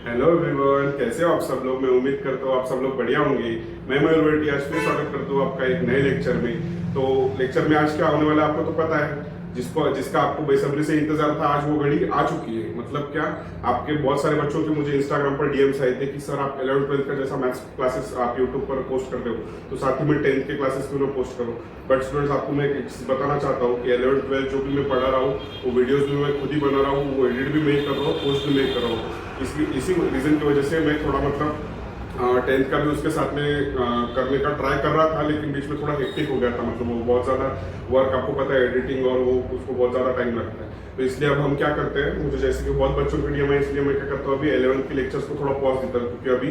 Hello everyone, कैसे हो आप सब लोग। मैं उम्मीद करता हूँ आप सब लोग बढ़िया होंगे। मैं मयूर वर्टी आज फिर स्वागत करता हूँ आपका एक नए लेक्चर में। तो लेक्चर में आज क्या होने वाला है आपको तो पता है, जिसका आपको बेसब्री से इंतजार था, आज वो घड़ी आ चुकी है। मतलब क्या, आपके बहुत सारे बच्चों के मुझे इंस्टाग्राम पर डीएम्स आए थे कि सर आप 11th-12th का जैसा मैथ्स क्लासेस आप यूट्यूब पर पोस्ट करते हो, तो साथ ही में 10th के क्लासेस क्यों ना पोस्ट करो। बट स्टूडेंट्स, आपको मैं एक चीज बताना चाहता हूँ कि 11th-12th जो भी मैं पढ़ा रहा हूँ, वो वीडियोज भी मैं खुद ही बना रहा हूँ, वो एडिट भी मैं कर रहा हूँ, पोस्ट भी मैं कर रहा हूँ। इसी रीजन की वजह से मैं थोड़ा मतलब 10th का भी उसके साथ में करने का ट्राई कर रहा था, लेकिन बीच में थोड़ा हेक्टिक हो गया था। मतलब वो बहुत ज़्यादा वर्क, आपको पता है, एडिटिंग और वो उसको बहुत ज़्यादा टाइम लगता है। तो इसलिए अब हम क्या करते हैं, मुझे जैसे कि बहुत बच्चों के डीएम है, इसलिए मैं क्या करता हूँ, अभी 11th के लेक्चर्स को थोड़ा पॉज देता हूँ, क्योंकि अभी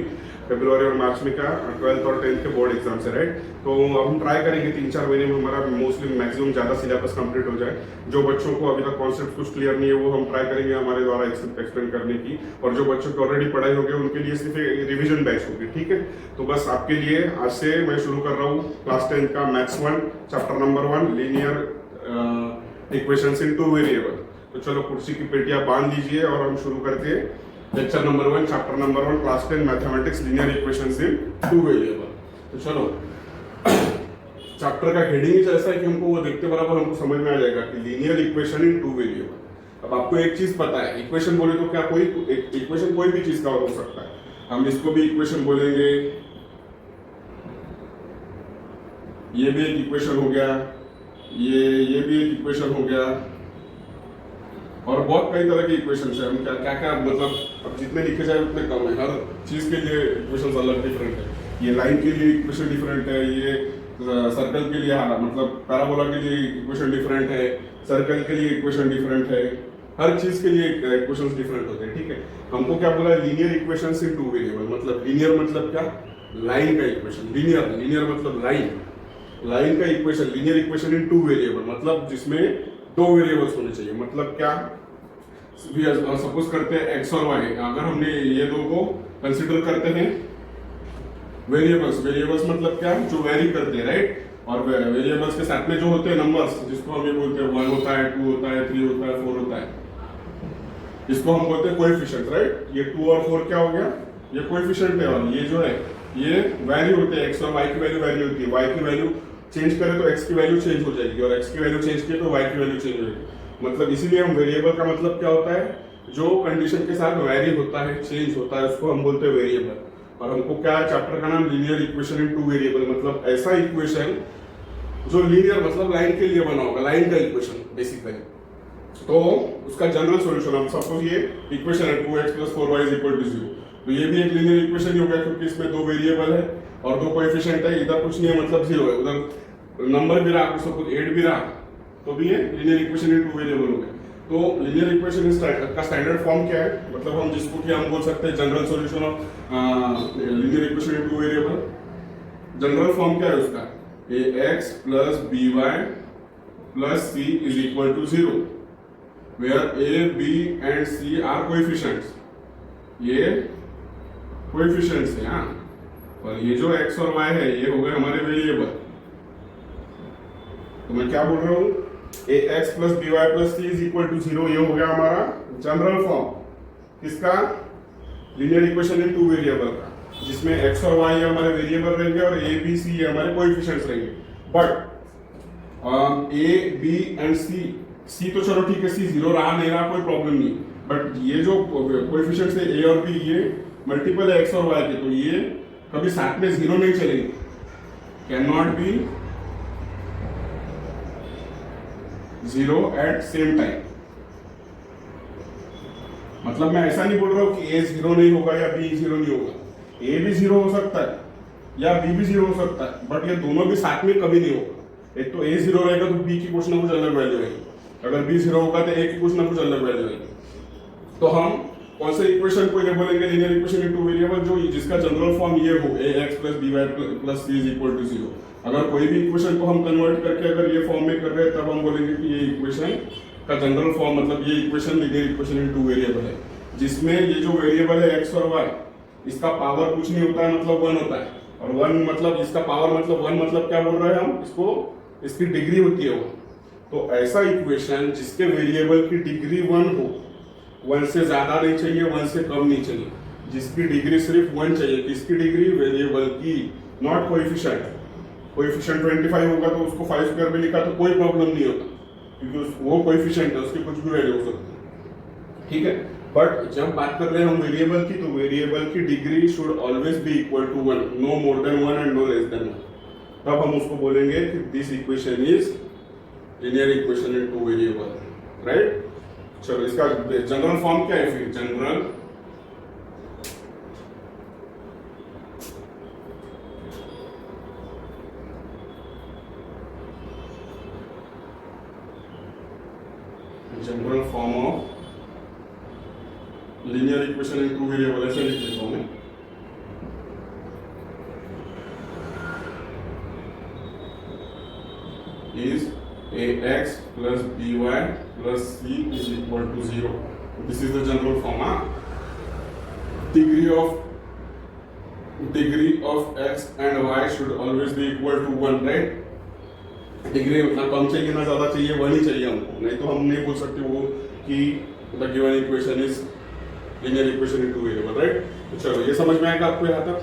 फरवरी और मार्च में क्या 12th और 10th के बोर्ड एग्जाम्स है, राइट। तो अब हम ट्राई करेंगे 3-4 महीने में हमारा मोस्टली मैक्सिमम ज़्यादा सिलेबस कंप्लीट हो जाए। जो बच्चों को अभी तक कॉन्सेप्ट कुछ क्लियर नहीं है, वो हम ट्राई करेंगे हमारे द्वारा एक्सप्लेन करने की। और जो बच्चों की ऑलरेडी पढ़ाई हो गई, उनके लिए सिर्फ रिविजन बैच होगी, ठीक है। तो बस आपके लिए आज से मैं शुरू कर रहा हूँ क्लास 10 का maths 1 chapter number 1 linear equations इन 2 वेरिएबल। तो चलो कुर्सी की पेटियां बांध लीजिए और हम शुरू करते हैं lecture number 1 chapter number 1 class 10 mathematics linear equations इन 2 वेरिएबल। तो चलो, चैप्टर का हेडिंग ही ऐसा है कि हमको वो देखते बराबर हमको समझ में आ जाएगा कि लीनियर इक्वेशन इन 2 वेरिएबल। अब आपको एक चीज पता है, इक्वेशन बोले तो क्या, कोई इक्वेशन कोई भी चीज का हो सकता है। हम इसको भी इक्वेशन बोलेंगे, ये भी एक इक्वेशन हो गया, ये भी एक इक्वेशन हो गया, और बहुत कई तरह के इक्वेशंस है। हम क्या क्या मतलब अब जितने लिखे जाए उतने कम है। हर चीज के लिए इक्वेशंस अलग डिफरेंट है। ये लाइन के लिए इक्वेशन डिफरेंट है, ये सर्कल के लिए मतलब पैराबोला के लिए इक्वेशन डिफरेंट है, सर्कल के लिए इक्वेशन डिफरेंट है। हर चीज के लिए इक्वेशंस डिफरेंट होते हैं, ठीक है। हमको क्या बोला, लीनियर इक्वेशंस इन 2 वेरिएबल। मतलब लीनियर मतलब क्या, लाइन का इक्वेशन। लीनियर मतलब लाइन का इक्वेशन, लीनियर इक्वेशन इन 2 वेरिएबल, मतलब जिसमें 2 वेरिएबल्स होने चाहिए। मतलब क्या, सपोज करते हैं एक्स और वाई, अगर हमने ये दो को कंसिडर करते हैं वेरिएबल्स मतलब क्या, जो वेरी करते हैं, राइट। और वेरिएबल्स के साथ में जो होते हैं नंबर्स, जिसको हम ये बोलते हैं 1 होता है, 2 होता है, 3 होता है, 4 होता है, इसको हम बोलते हैं कोएफिशिएंट, राइट। ये 2 और 4 क्या हो गया, ये कोएफिशिएंट है। और ये जो है ये वैल्यू होते हैं, एक्स और वाई की वैल्यू होती है। वाई की वैल्यू चेंज करें तो एक्स की वैल्यू चेंज हो जाएगी, और एक्स की वैल्यू चेंज किए तो वाई की वैल्यू चेंज हो जाएगी। मतलब इसीलिए हम वेरिएबल का मतलब क्या होता है, जो कंडीशन के साथ वैरी होता है, चेंज होता है, उसको हम बोलते हैं वेरिएबल। और हमको क्या है, चैप्टर का नाम लीनियर इक्वेशन इन 2 वेरिएबल। मतलब ऐसा इक्वेशन जो लीनियर मतलब लाइन के लिए बना होगा, लाइन का इक्वेशन बेसिकली। तो उसका जनरल सॉल्यूशन, हम सपोज ये इक्वेशन है 2x + 4y = 0, तो ये भी एक लीनियर इक्वेशन ही हो गया, क्योंकि इसमें 2 वेरिएबल है और 2 कोएफिशिएंट है। इधर कुछ नहीं है, मतलब 0 है, उधर नंबर भी रहा, सपोज 8 भी रहा, तो भी ये लीनियर इक्वेशन इन 2 वेरिएबल हो गए। तो लीनियर इक्वेशन का स्टैंडर्ड फॉर्म क्या है, मतलब हम जिसको कि हम बोल सकते हैं general solution of linear equation in 2 variable. General form क्या है उसका, ax + by + c = 0, where a, b and c are coefficients। ये कोएफिशिएंट्स है, हाँ। और ये जो x और y है, ये हो गए हमारे वेरिएबल। तो मैं क्या बोल रहा हूँ, ax + by + c = 0, ये हो गया हमारा जनरल फॉर्म किसका, लीनियर इक्वेशन इन 2 वेरिएबल का, जिसमें x और y हमारे वेरिएबल रहेंगे और a, b, c हमारे कोएफिशिएंट्स रहेंगे। But a, b and c तो चलो ठीक है, c 0 रहा नहीं रहा कोई प्रॉब्लम नहीं, बट ये जो कोएफिशिएंट्स है a और b, ये मल्टीपल है x और y के, तो ये कभी साथ में 0 नहीं चलेंगे, can not be 0 at same time. मतलब मैं ऐसा नहीं बोल रहा हूं कि a 0 नहीं होगा या b 0 नहीं होगा, a भी 0 हो सकता है या b भी 0 हो सकता है, बट ये दोनों भी साथ में कभी नहीं होगा। एक तो a 0 रहेगा तो b की कुछ ना कुछ अलग वैल्यू रहेगी, अगर b 0 होगा तो a की कुछ ना कुछ अलग वैल्यू रहेगी। तो हम कौन से इक्वेशन को ये बोलेंगे, लीनियर इक्वेशन इन 2 वेरिएबल, जो जिसका जनरल फॉर्म ये हो, ax + by + c = 0। अगर कोई भी इक्वेशन को हम कन्वर्ट करके अगर ये फॉर्म में कर रहे हैं, तब हम बोलेंगे कि ये इक्वेशन का जनरल फॉर्म, मतलब ये इक्वेशन लीनियर इक्वेशन इन 2 वेरिएबल है, जिसमें ये जो वेरिएबल है x और y, इसका पावर कुछ नहीं होता है, मतलब 1 होता है। और 1 मतलब इसका पावर मतलब 1 मतलब क्या बोल रहे हैं हम, इसको इसकी डिग्री होती है 1। तो ऐसा इक्वेशन जिसके वेरिएबल की डिग्री 1 हो, 1 से ज्यादा नहीं चाहिए, 1 से कम नहीं चाहिए, जिसकी डिग्री सिर्फ 1 चाहिए, किसकी डिग्री, वेरिएबल की, नॉट कोएफिशिएंट। कोएफिशिएंट 25 होगा तो उसको 5 स्क्वायर में लिखा तो कोई प्रॉब्लम नहीं होता, क्योंकि वो कोएफिशिएंट है, उसकी कुछ भी वैल्यू हो सकती है, ठीक है। बट जब बात कर रहे हैं हम वेरिएबल की, तो वेरिएबल की डिग्री should always be equal to 1, no more than 1 and no less than 1। तब हम उसको बोलेंगे कि this equation is linear equation in two variable, right. चलो इसका जनरल फॉर्म क्या है फिर, general form of linear equation in two variable, ऐसे लिख देता हूं मैं। is ax plus by plus c is equal to 0. This is the general form. Degree of x and y should always be equal to 1, right? Degree मतलब कम चाहिए ना ज्यादा चाहिए, 1 ही चाहिए हमको, नहीं तो हम नहीं बोल सकते वो कि the given equation is linear equation in two variable, right. तो चलो ये समझ में आएगा आपको यहाँ तक।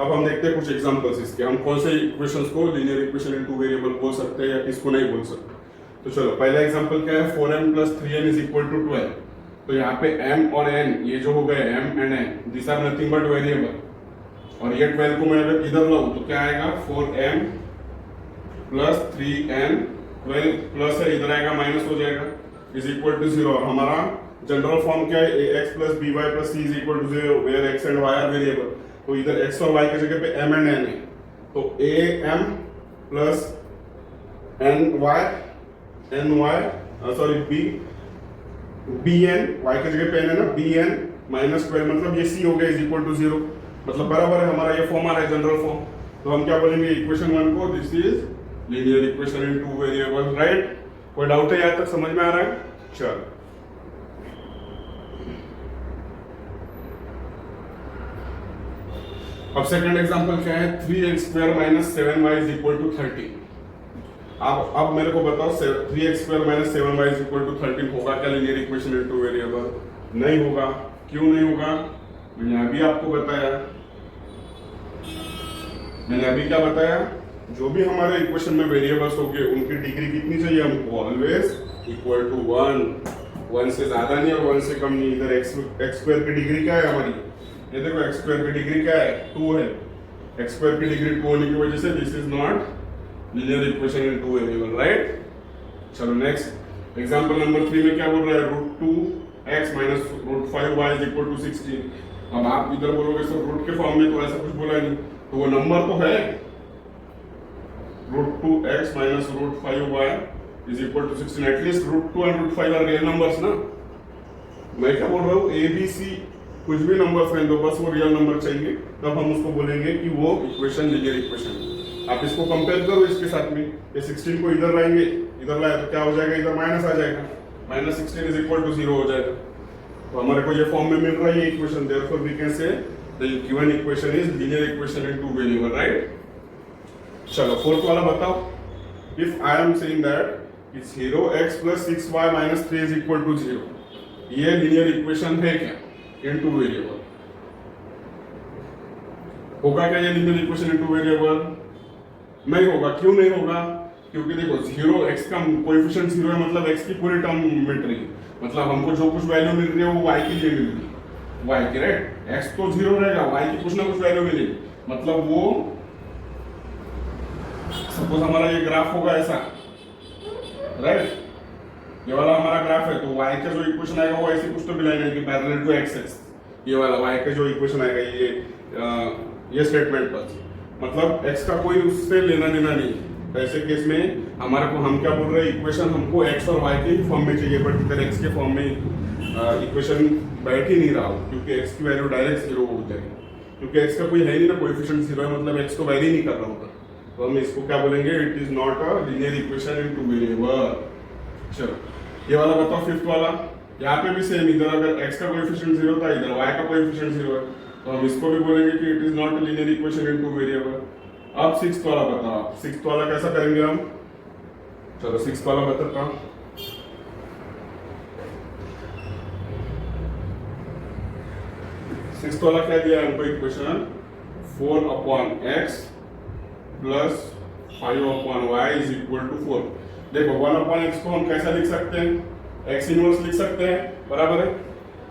अब हम देखते हैं कुछ एग्जांपल्स इसके, हम कौन से इक्वेशंस को linear equation in two variable बोल सकते हैं या किसको नहीं बोल सकते। तो चलो पहला एग्जांपल क्या है, 4m plus 3n is equal to 12। तो यहाँ पे m और n ये जो हो गए m and n, this are nothing but variable, और ये 12 को मैं अगर इधर लाऊं तो क्या आएगा, 4m plus 3n, 12 प्लस है इधर आएगा माइनस हो जाएगा, इज इक्वल टू 0। हमारा जनरल फॉर्म क्या है, ax plus by plus c is equal to 0 where x and y are variable. तो इधर x और y की जगह पे m and n है, तो am प्लस bn, y की जगह पे n है ना, bn माइनस 12 मतलब ये c हो गया इज इक्वल टू 0, मतलब बराबर है, हमारा ये फॉर्म आ रहा है जनरल फॉर्म। तो हम क्या बोलेंगे इक्वेशन 1 को, this is linear equation in two variable, right. कोई डाउट है यहाँ तक, समझ में आ रहा है। चलो अब सेकंड एग्जांपल क्या है, 3x square minus 7y is equal to 30। अब मेरे को बताओ 3x square minus 7y is equal to 13 होगा क्या linear equation in two variable? नहीं होगा। क्यों नहीं होगा? मैंने अभी आपको बताया, मैंने अभी क्या बताया, जो भी हमारे इक्वेशन में वेरिएबल्स होंगे उनकी डिग्री कितनी चाहिए हमको, ऑलवेज इक्वल टू 1 से ज्यादा नहीं और 1 से कम नहीं। इधर x स्क्वायर की डिग्री क्या है हमारी, ये देखो x स्क्वायर की डिग्री क्या है, 2 है। x स्क्वायर की डिग्री 2 होने की वजह से this is not linear equation in two variable, right. चलो नेक्स्ट एग्जांपल नंबर 3 में क्या बोल रहा है, √2x minus √5y is equal to 16। अब आप इधर बोलोगे सर रूट के फॉर्म में तो ऐसा कुछ बोला नहीं, तो वो नंबर तो है, √2x minus √5y is equal to 16। At least √2 and √5 are real numbers ना। मैं क्या बोल रहा हूँ, ए बी सी कुछ भी नंबर फ्रेंड हो, बस वो रियल नंबर चाहिए, तब हम उसको बोलेंगे कि वो इक्वेशन लीनियर इक्वेशन। आप इसको कंपेयर करो इसके साथ में, ये 16 को इधर लाएंगे, इधर लाए तो क्या हो जाएगा, इधर माइनस आ जाएगा, माइनस 16 इज इक्वल टू 0 हो जाएगा। तो हमारे को ये फॉर्म में मिल रहा है ये equation, therefore we can say the given equation is linear equation in two variable, right. चलो फोर्थ वाला बताओ, if I am saying that 0x plus 6y minus 3 is equal to 0, ये लीनियर इक्वेशन है क्या इन टू वेरिएबल? होगा क्या ये linear equation in two variable? नहीं होगा। क्यों नहीं होगा? क्योंकि देखो 0x का कोएफिशिएंट 0 है, मतलब x की पूरी टर्म मिल रही है, मतलब हमको जो कुछ वैल्यू मिल रही है वो y के लिए मिल रही है, y की, राइट। x तो 0 रहेगा, y की कुछ ना कुछ वैल्यू मिलेगी, मतलब वो सपोज हमारा ये ग्राफ होगा ऐसा, राइट, ये वाला हमारा ग्राफ है, तो y का जो इक्वेशन आएगा वो ऐसे कुछ तो मिलाएगा कि पैरेलल टू एक्सिस, ये वाला y का जो इक्वेशन आएगा ये स्टेटमेंट पर, मतलब x का कोई उससे लेना देना नहीं। तो ऐसे केस में हमारे को, हम क्या बोल रहे हैं, इक्वेशन हमको x और y के फॉर्म में चाहिए, बट इधर x के फॉर्म में इक्वेशन बैठ ही नहीं रहा हो, क्योंकि x की वैल्यू डायरेक्ट 0 हो जाएगी, क्योंकि x का कोई है नहीं ना कोएफिशिएंट 0 है, मतलब x तो वैरी नहीं कर रहा होगा, तो हम इसको क्या बोलेंगे, it is not a linear equation in two variable. चलो ये वाला बताओ, फिफ्थ वाला, यहाँ पे भी सेम, इधर अगर x का कोएफिशिएंट 0 था, इधर y का कोएफिशिएंट 0 है, तो हम इसको भी बोलेंगे कि it is not a linear equation in two variable. अब सिक्स्थ वाला बताओ, सिक्स्थ वाला कैसा करेंगे हम? चलो सिक्स्थ वाला बताता हूं। नेक्स्ट वाला क्या दिया है हमको equation 4/x plus 5/y is equal to 4। देखो 1/x को हम कैसा लिख सकते हैं, x इनवर्स लिख सकते हैं, बराबर है।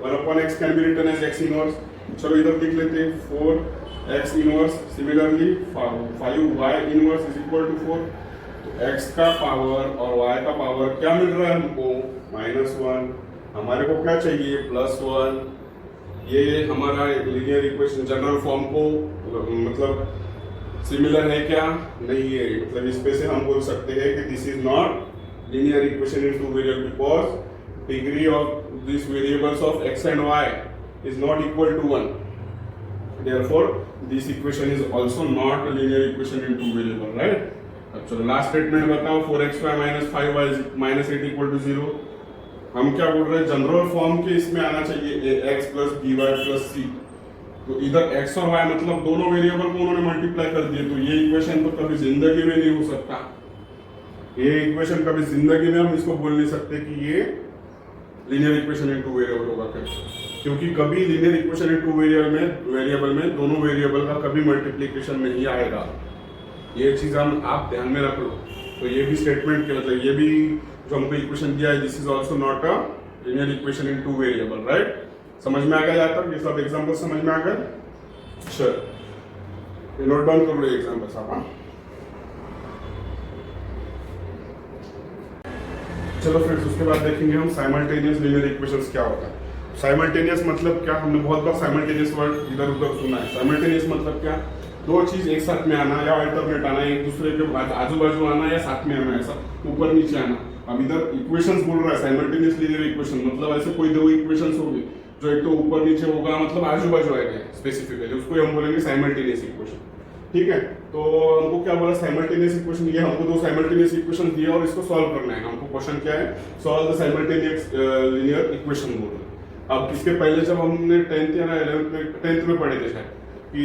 1/x can be written as x inverse. चलो इधर लिख लेते हैं 4x inverse, similarly 5y inverse is equal to 4। तो x का पावर और y का पावर क्या मिल रहा है हमको, -1। हमारे को क्या चाहिए, +1। ये हमारा लीनियर इक्वेशन जनरल फॉर्म को मतलब सिमिलर है क्या, नहीं है। मतलब इस पे से हम बोल सकते हैं कि this is not linear equation in two variable because degree of this variables of x and y is not equal to 1. Therefore, this equation is also not a linear equation in two variable, right? अब चलो last statement बताओ, 4xy minus 5y minus 8 equal to 0। हम क्या बोल रहे हैं, general form के इसमें आना चाहिए ax plus by plus c। तो इधर x और y मतलब दोनों वेरिएबल को उन्होंने मल्टीप्लाई कर दिए, तो ये इक्वेशन तो कभी जिंदगी में नहीं हो सकता। ये इक्वेशन कभी जिंदगी में हम इसको बोल नहीं सकते कि ये linear equation in two variable होगा फिर, क्योंकि कभी linear equation in two variable में दोनों वेरिएबल का कभी मल्टीप्लिकेशन नहीं आएगा। ये चीज आप ध्यान में रख लो। तो ये भी स्टेटमेंट के मतलब ये भी जो हमको इक्वेशन दिया है, this is also not a linear equation in two variable, right. समझ में आ गया यहाँ तक, ये सब एग्जांपल समझ में आ गए। चल नोट डाउन कर लो एग्जांपल्स आप। चलो फ्रेंड्स, उसके बाद देखेंगे हम साइमल्टेनियस लीनियर इक्वेशंस क्या होता है। साइमल्टेनियस मतलब क्या, हमने बहुत बार साइमल्टेनियस वर्ड इधर उधर सुना है। साइमल्टेनियस मतलब क्या, दो चीज एक साथ में आना या अल्टरनेट आना, एक दूसरे के आजू बाजू आना या साथ में आना, ऐसा ऊपर नीचे आना। अब इधर इक्वेशंस बोल रहा है साइमल्टेनियस लीनियर इक्वेशन, मतलब ऐसे कोई दो इक्वेशंस होंगे जो एक तो ऊपर नीचे होगा, मतलब आजू बाजू आएगा स्पेसिफिकली, उसको हम बोलेंगे साइमल्टेनियस इक्वेशन, ठीक है। तो हमको क्या बोला, साइमल्टेनियस इक्वेशन। ये हमको दो साइमल्टेनियस इक्वेशन दिया और इसको सॉल्व करना है। हमको क्वेश्चन क्या है, solve the simultaneous linear equation बोल रहे हैं। अब इसके पहले जब हमने 10th या 11th में पढ़े थे शायद कि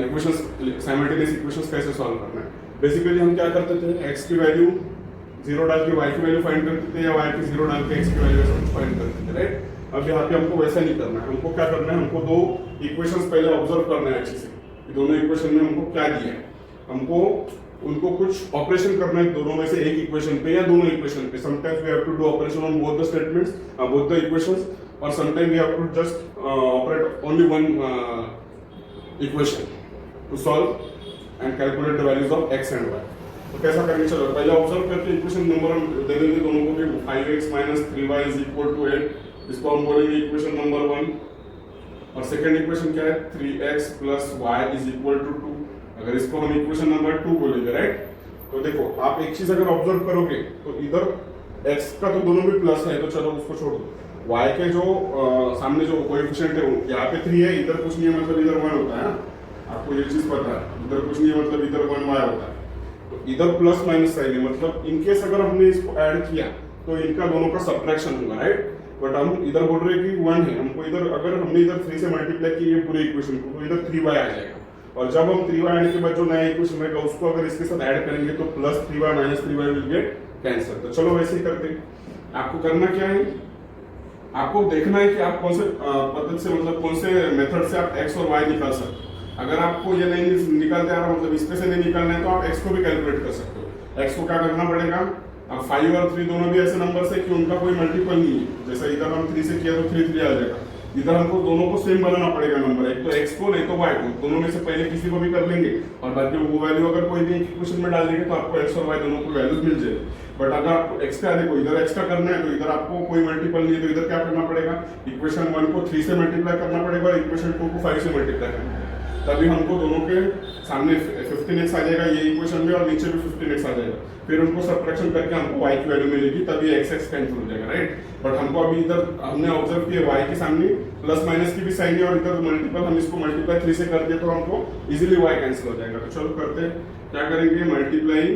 इक्वेशंस साइमल्टेनियस इक्वेशंस कैसे सॉल्व करना है। बेसिकली हम क्या करते थे, x की वैल्यू 0 डाल के y की वैल्यू फाइंड करते थे, या y की 0 डाल के x की वैल्यू फाइंड करते थे, राइट। अब यहाँ पे हमको वैसा नहीं करना है। हमको क्या करना है, हमको दो इक्वेशंस पहले ऑब्जर्व करना है अच्छे से, दोनों इक्वेशन में हमको क्या दिया है। हमको उनको कुछ ऑपरेशन करना है दोनों में से, एक इक्वेशन पे या दोनों इक्वेशन पे। Sometimes we have to do operation on both the statements, both the equations, और sometimes we have to just operate only one equation to solve and calculate the values of x and y। तो कैसा करेंगे, चलो पहले observe करके equation number हम दे देंगे दोनों को भी। 5x minus 3y is equal to 8, इसको हम बोलेंगे इक्वेशन नंबर 1। और सेकंड इक्वेशन क्या है, 3x plus y is equal to 2, अगर इसको हम इक्वेशन नंबर 2 बोलेंगे, राइट। तो देखो आप एक चीज अगर ऑब्जर्व करोगे तो इधर x का तो दोनों में प्लस है, तो चलो उसको छोड़ दो। y के जो सामने जो कोएफिशिएंट है यहाँ पे 3 है, इधर कुछ नहीं है, मतलब इधर 1 होता है ना। आपको ये चीज पता है, इधर कुछ नहीं है मतलब इधर 1y होता है। तो इधर प्लस माइनस साइन है, मतलब इनकेस अगर हमने इसको ऐड किया तो इनका दोनों का सब्ट्रैक्शन होगा, राइट। बट हम इधर बोल रहे हैं कि 1 है, हमको इधर अगर हमने इधर 3 से मल्टीप्लाई की ये पूरे इक्वेशन को, तो इधर 3y आ जाएगा। और जब हम 3y आने के बाद जो नया इक्वेशन रहेगा उसको अगर इसके साथ ऐड करेंगे तो plus 3y minus 3y will get cancel. तो चलो वैसे ही करते हैं। आपको करना क्या है, आपको देखना है कि आप कौन से पद्धति से, मतलब कौन से मेथड से आप x और y निकाल सकते हो। अगर आपको ये नहीं निकालते आ रहा, मतलब इसमें से नहीं निकालना है, तो आप x को भी कैलकुलेट कर सकते हो। x को क्या करना पड़ेगा, अब 5 और 3 दोनों भी ऐसे नंबर है कि उनका कोई मल्टीपल नहीं है। जैसे इधर हम 3 से किया तो 3 3 आ जाएगा। इधर हमको दोनों को सेम बनाना पड़ेगा नंबर, एक तो x को नहीं तो y को, दोनों में से पहले किसी को भी कर लेंगे और बाद में वो वैल्यू अगर कोई भी इक्वेशन में डाल देंगे तो आपको x और y दोनों को वैल्यूज मिल जाएगी। बट अगर आपको x का देखो इधर x का करना है तो इधर आपको कोई मल्टीपल नहीं है, तो इधर क्या करना पड़ेगा, इक्वेशन 1 को 3 से मल्टीप्लाई करना पड़ेगा और इक्वेशन 2 को 5 से मल्टीप्लाई करना पड़ेगा। तभी हमको दोनों के सामने 15x आ जाएगा ये इक्वेशन में, और नीचे भी 15x आ जाएगा। फिर उनको सब्ट्रैक्शन करके हमको y की वैल्यू मिलेगी, तभी x कैंसिल हो जाएगा, राइट। बट हमको अभी इधर हमने ऑब्जर्व किया y के सामने प्लस माइनस की भी साइन है, और इधर मल्टीपल हम इसको मल्टीप्लाई 3 से कर दिए तो हमको इजीली y कैंसिल हो जाएगा। तो चलो करते हैं, क्या करेंगे, मल्टीप्लाइंग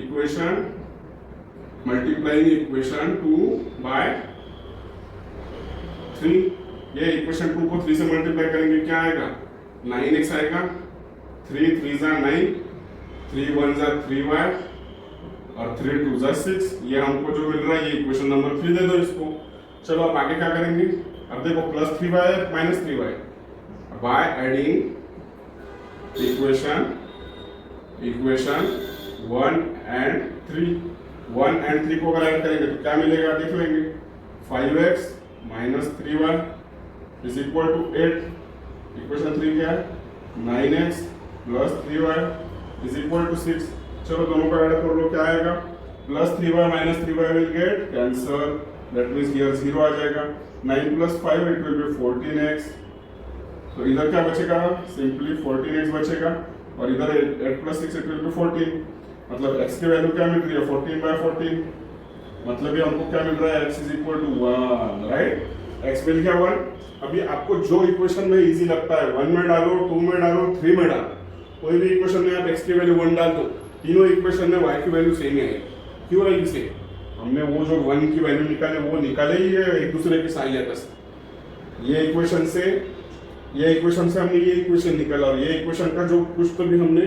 इक्वेशन 2 बाय 3। ये इक्वेशन 2 को 3 से मल्टीप्लाई करेंगे, क्या आएगा, 9x आएगा, 3 3 जा 9, 3 1 जा 3y और 3 2 जा 6। ये हमको जो मिल रहा है ये इक्वेशन नंबर 3 दे दो इसको। चलो अब आगे क्या करेंगे, अब देखो प्लस 3y है minus 3y। by adding equation 1 and 3 को अगर ऐड करेंगे तो क्या मिलेगा देख लेंगे। 5x minus 3y is equal to 8। Equation 3 क्या है? 9x plus 3y is equal to 6। चलो दोनों को ऐड कर लो, क्या आएगा? Plus 3y minus 3y will get cancel, that means here 0 आ जाएगा। 9 plus 5 it will be 14x। तो इधर क्या बचेगा? सिंपली 14x बचेगा और इधर 8 प्लस 6 इट विल बी 14। मतलब x की वैल्यू क्या मिल रही है? 14/14। मतलब ये हमको क्या मिल रहा है? x is equal to 1, right? x मिल गया 1। अभी आपको जो इक्वेशन में इजी लगता है 1 में डालो, 2 में डालो, 3 में डालो, कोई भी इक्वेशन में आप x की वैल्यू 1 डाल दो, तीनों इक्वेशन में y की वैल्यू सेम ही आएगी। क्यों आएगी सेम? हमने वो जो 1 की वैल्यू निकाले वो निकाले ही है एक दूसरे की सहायता से। ये इक्वेशन से हमने ये इक्वेशन निकाला और ये इक्वेशन का जो कुछ तो भी हमने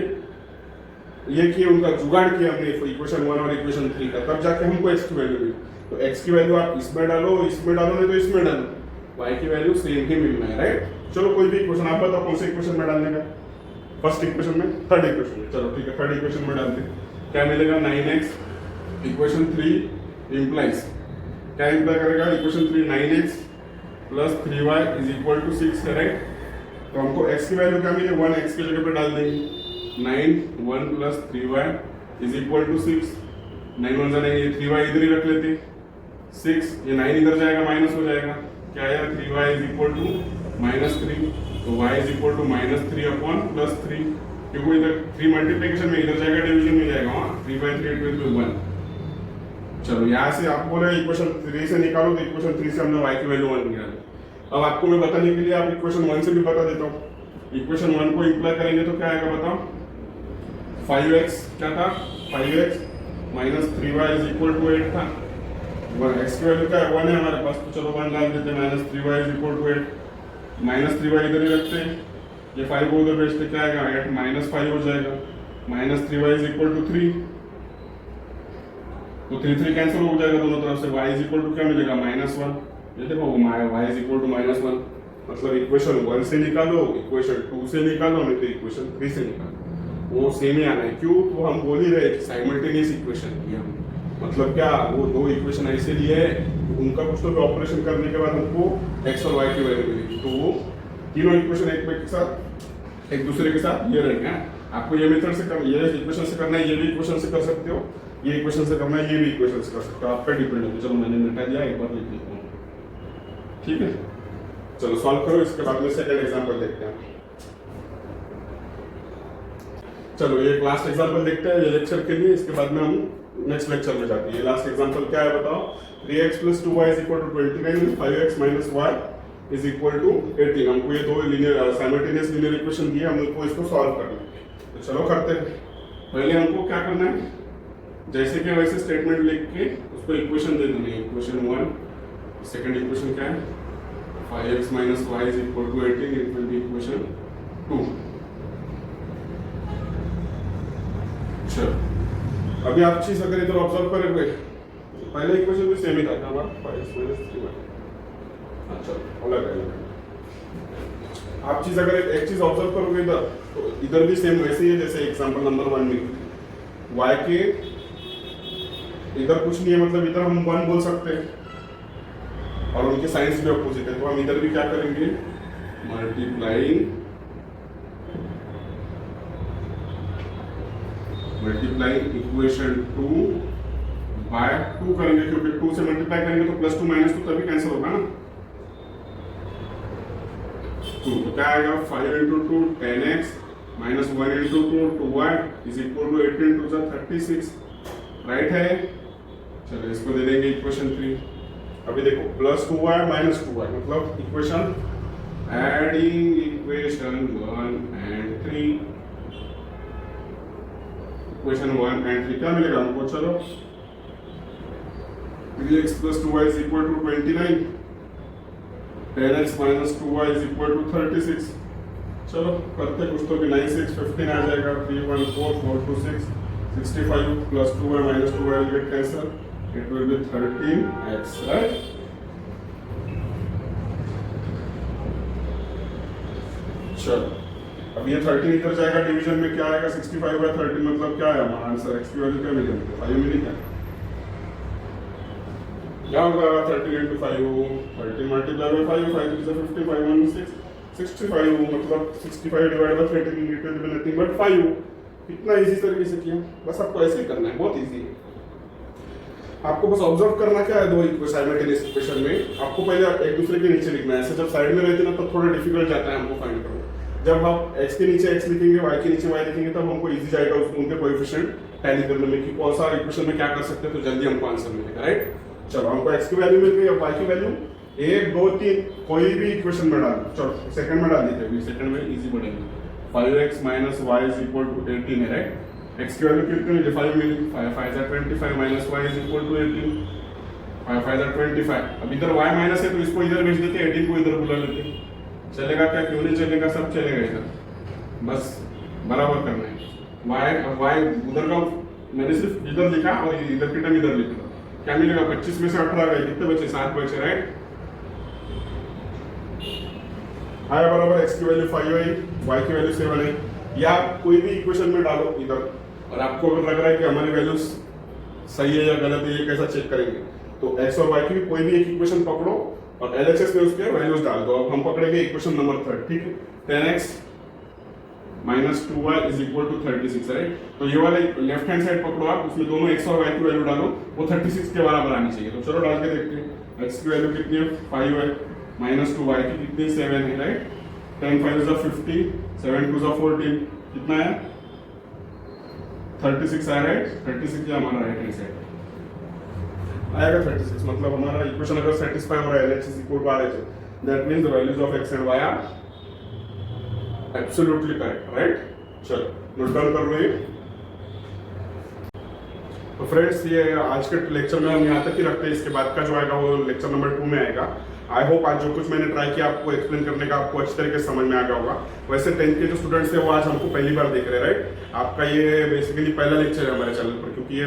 ये किया, उनका जुगाड़ किया हमने इक्वेशन 1 और इक्वेशन 3 का, तब जाके हमको x की वैल्यू मिली। तो x की वैल्यू आप इसमें डालो नहीं तो इसमें डालो, y की वैल्यू सेम ही मिलना है, राइट? चलो कोई भी इक्वेशन आप बताओ कौन से इक्वेशन में डालने का? फर्स्ट इक्वेशन में, थर्ड इक्वेशन में। चलो ठीक है, थर्ड इक्वेशन में डालते हैं। क्या मिलेगा? 9x इक्वेशन 3 इंप्लाइज क्या इंप्लाई करेगा? Equation 3 9x plus 3y is equal to 6 है, राइट? तो हमको x की वैल्यू क्या मिले? 1 x की जगह पे डाल देंगे। 9 1 plus 3y is equal to 6। 9 1 जा नहीं, 3y इधर ही रख लेते। 6 ये 9 इधर जाएगा, माइनस हो जाएगा। क्या आया? 3y is equal to -3। तो y is equal to -3 upon +3, क्योंकि इधर 3 मल्टीप्लिकेशन में इधर जाएगा, डिवीजन में जाएगा। 3/3 इट विल बी 1। चलो यहाँ से आपको बोले इक्वेशन 3 से निकालो, तो इक्वेशन 3 से हमने y की वैल्यू 1 निकाली। अब आपको मैं बताने के लिए आप इक्वेशन 1 से भी बता देता हूँ। इक्वेशन 1 को इंप्लाई करेंगे तो क्या आएगा बताओ? 5x क्या था? 5x minus 3y is equal to 8 था। x की वैल्यू क्या है? 1 है हमारे पास, तो चलो 1 डाल देते हैं। Minus 3y is equal to 8। Minus 3y इधर ही रखते हैं, ये 5 को उधर भेजते, क्या आएगा? 8 माइनस 5 हो जाएगा। Minus 3y is equal to 3, तो 3 कैंसिल हो जाएगा दोनों तरफ से। y इज इक्वल टू क्या मिलेगा? -1। ये देखो y इज इक्वल टू -1। मतलब इक्वेशन 1 से निकालो, इक्वेशन 2 से निकालो, नहीं तो इक्वेशन 3 से निकालो, वो सेम ही आना है। क्यों? तो हम बोल ही रहे कि साइमल्टेनियस इक्वेशन किया हमने। मतलब क्या, वो दो इक्वेशन ऐसे लिए उनका कुछ तो भी ऑपरेशन करने के बाद हमको x और y की वैल्यू मिलेगी। तो वो तीनों इक्वेशन एक साथ एक दूसरे के साथ ये रहेंगे। आपको ये मेथड से करना, ये इक्वेशन से करना है, ये भी इक्वेशन से कर सकते हो, ये इक्वेशन से करना है, ये भी इक्वेशन से कर सकते हो, आप पे डिपेंड है। चलो मैंने मिटा दिया, एक बार लिख लेता हूँ, ठीक है? चलो सॉल्व करो, इसके बाद में सेकंड एग्जांपल देखते हैं। चलो ये लास्ट एग्जांपल देखते हैं ये लेक्चर के लिए, इसके बाद में हम नेक्स्ट लेक्चर में जाते हैं। ये लास्ट एग्जांपल क्या है बताओ? 3x + 2y = 29, 5x - y = 18। हमको ये दो लीनियर साइमल्टेनियस लीनियर इक्वेशन दिए, हमको इसको सॉल्व करना है। तो चलो करते हैं। पहले हमको क्या करना है? जैसे कि वैसे स्टेटमेंट लिख के उसको इक्वेशन दे देनी है। इक्वेशन 1, सेकंड इक्वेशन क्या है? 5x - y = 18, it will be equation 2। चलो अभी आप चीज अगर इधर ऑब्जर्व करोगे, पहले इक्वेशन भी सेम ही था हमारा, 5x - 3y। अच्छा अलग है। आप चीज अगर एक चीज ऑब्जर्व करोगे इधर, तो इधर भी सेम वैसे ही है जैसे एग्जांपल नंबर 1 में। y के इधर कुछ नहीं है, मतलब इधर हम 1 बोल सकते हैं और उनके साइंस भी अपोजिट है, तो हम इधर भी क्या करेंगे? मल्टीप्लाइंग इक्वेशन 2 बाय 2 करेंगे, क्योंकि 2 से मल्टीप्लाई करेंगे तो +2 - 2 तभी कैंसिल होगा ना। 2 तो क्या आएगा? 5 × 2 10x - 1 × 2 2y = 18 × 2 = 36, राइट है? चलो इसको दे देंगे इक्वेशन 3। अभी देखो +2y - 2y मतलब equation adding equation 1 and 3, equation 1 and 3 क्या मिलेगा हमको? चलो 3x + 2y = 29, 10x - 2y = 36। चलो करते कुछ तो भी, 9 6 15 आ जाएगा, 3 1 4 4 2 6 65 + 2y - 2y will get cancel, it will be 13x, right? चलो अब ये 13 इधर जाएगा, डिवीजन में क्या आएगा 65/13, मतलब क्या है हमारा आंसर, एक्स की वैल्यू क्या मिली हमको 5 मिली क्या होगा 13 into 5 13 multiplied by 5 5 is 50 5 1 6 65 मतलब 65 divided by 13 it will be nothing but 5। इतना इजी तरीके से किया, बस आपको ऐसे ही करना है, बहुत इजी है। आपको बस ऑब्जर्व करना क्या है, दो साइमल्टेनियस इक्वेशन में आपको पहले एक दूसरे के नीचे लिखना है। ऐसे जब साइड में रहते हैं ना तो थोड़ा डिफिकल्ट जाता है हमको फाइंड करना। जब आप x के नीचे x लिखेंगे, y के नीचे y लिखेंगे, तब हमको इजी जाएगा उनके कोएफिशिएंट टैली करने में कि कौन सा इक्वेशन में क्या कर सकते हैं, तो जल्दी हमको आंसर मिलेगा, राइट। चलो हमको x की वैल्यू मिल गई, अब y की वैल्यू 1 2 3 कोई भी इक्वेशन में डाल, चलो सेकंड में डाल दीजिए, अभी सेकंड में इजी बढ़ेगा। 5x - y = 18 है, राइट। x की वैल्यू कितनी मिली 5 मिली, 5 5 25 minus y is equal to 18, 5 5 25। अब इधर y माइनस है तो इसको इधर भेज देते, 18 को इधर बुला लेते, चलेगा क्या, क्यों नहीं चलेगा, सब चलेगा इधर, बस बराबर करना है। y उधर का मैंने सिर्फ इधर लिखा और इधर की टर्म इधर लिखा, क्या मिलेगा 25 में से 18 गए, कितने बचे 7 बचे, राइट। आया बराबर, x की वैल्यू 5 है, y की वैल्यू 7 है। या कोई भी इक्वेशन में डालो इधर, और आपको अगर लग रहा है कि हमारी वैल्यूज सही है या गलत है, ये कैसा चेक करेंगे, तो x और y की कोई भी एक इक्वेशन पकड़ो और LHS में उसके वैल्यूज डाल दो। अब हम पकड़ेंगे इक्वेशन नंबर 3, ठीक है। 10x - 2y = 36, right. तो ये वाले लेफ्ट हैंड साइड पकड़ो आप, उसमें दोनों x और y की वैल्यू डालो, वो 36 के बराबर आनी चाहिए। तो चलो डाल के देखते हैं। x की वैल्यू कितनी है 5 है, -2y की कितनी 7 है, राइट। 10 5 is 50, 7 2 is 14, कितना है 36 आया, राइट। 36 है हमारा राइट हैंड साइड आएगा 36, मतलब हमारा इक्वेशन अगर सेटिस्फाई हो रहा है LHS = RHS, that means the values of x and y are absolutely correct, right. चलो नोट डाउन कर लो ये। तो फ्रेंड्स ये आज के लेक्चर में हम यहाँ तक ही रखते हैं, इसके बाद का जो आएगा वो लेक्चर नंबर 2 में आएगा। आई होप आज जो कुछ मैंने ट्राई किया आपको एक्सप्लेन करने का, आपको अच्छी तरीके से समझ में आ गया होगा। वैसे 10th के जो स्टूडेंट्स हैं वो आज हमको पहली बार देख रहे हैं, राइट। आपका ये बेसिकली पहला लेक्चर है हमारे चैनल पर, क्योंकि ये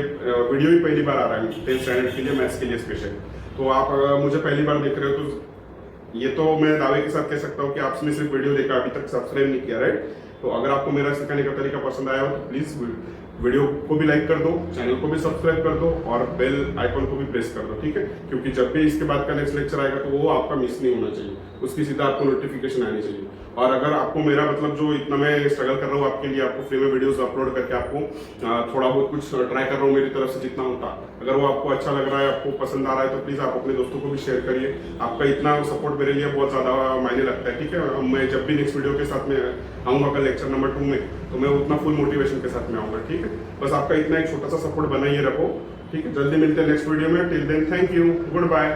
वीडियो ही पहली बार आ रहा है 10th स्टैंडर्ड के लिए, मैथ्स के लिए स्पेशल। तो आप मुझे पहली बार देख रहे हो तो ये तो मैं दावे के साथ कह सकता हूँ कि आपने सिर्फ वीडियो देखा, अभी तक सब्सक्राइब नहीं किया, राइट। तो अगर आपको मेरा सिखाने का तरीका पसंद आया हो तो प्लीज वीडियो को भी लाइक कर दो, चैनल को भी सब्सक्राइब कर दो और बेल आइकन को भी प्रेस कर दो, ठीक है। क्योंकि जब भी इसके बाद का नेक्स्ट लेक्चर आएगा तो वो आपका मिस नहीं होना चाहिए, उसकी सीधा आपको नोटिफिकेशन आनी चाहिए। और अगर आपको मेरा मतलब जो इतना मैं स्ट्रगल कर रहा हूँ आपके लिए, आपको फ्री में वीडियोस अपलोड करके आपको थोड़ा बहुत कुछ ट्राई कर रहा हूँ मेरी तरफ से जितना होता, अगर वो आपको अच्छा लग रहा है, आपको पसंद आ रहा है, तो प्लीज आप अपने दोस्तों को भी शेयर करिए। आपका इतना सपोर्ट मेरे लिए बहुत ज्यादा मायने लगता है, ठीक है। मैं जब भी नेक्स्ट वीडियो के साथ में आऊंगा कल लेक्चर नंबर 2 में, तो मैं उतना फुल मोटिवेशन के साथ में आऊंगा, ठीक है। बस आपका इतना एक छोटा सा सपोर्ट बनाइए रखो, ठीक है। जल्दी मिलते हैं नेक्स्ट वीडियो में, till then thank you, good bye.